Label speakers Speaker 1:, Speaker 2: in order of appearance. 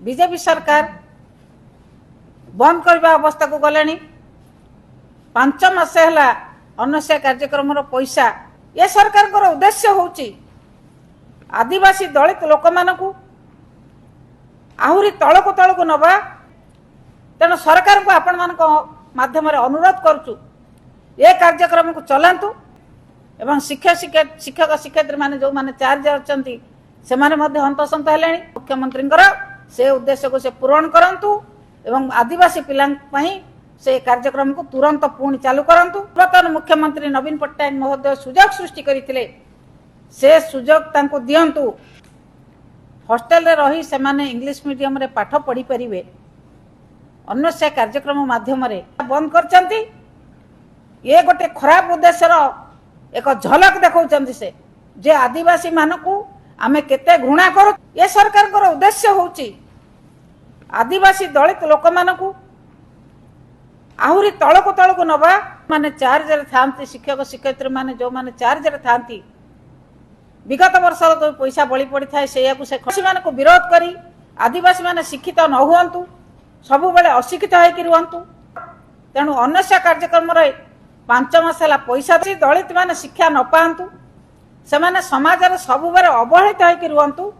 Speaker 1: BJP सरकार बंद करने अवस्था को गले 5 मास है अनश्या कार्यक्रम पैसा ये सरकार उद्देश्य होची आदिवासी दलित लोक मानू आहरी तलक तलक नवा तेणु सरकार को आपण मान माध्यम अनुरोध करुचु ये कार्यक्रम को चलांतु एवं शिक्षक शिक्षयित्री माने जो माने चार्ज अच्छा से हंतसंत है मुख्यमंत्री से उद्देश्य को से पूरण करंतु एवं आदिवासी पिला से कार्यक्रम को तुरंत पुणी चालू करंतु। पूर्वतन मुख्यमंत्री नवीन पट्टनायक महोदय सुजोग सृष्टि करथिले से सुजोग तांको दियंतु हॉस्टल रे रही से माने इंग्लिश मीडियम रे पाठ पढ़ी परिवे अन्य से कार्यक्रम माध्यम रे बंद करचंती ये गोटे खराब उद्देश्य एक झलक देखौचंती से जे आदिवासी मानकू आमे केते घृणा करू ये सरकार को उद्देश्य होची आदिवासी दलित लोक मानकू आहरी तलक तलक नवा माने चार्ज रे थांती शिक्षक शिक्षयित्री माने जो माने चार्ज रे थांती विगत वर्ष जो पैसा बली पड़ी थाए से मान को विरोध करी आदिवासी माने शिक्षित न हुअंतु सबु बेले अशिक्षित होइकि रुहंतु तेणु अनश्या कार्यक्रम रे 5 मास है पैसा दलित माने शिक्षा न पांतु से माने समाज रे सबु बेले अवहेलित होइकि रुहंतु।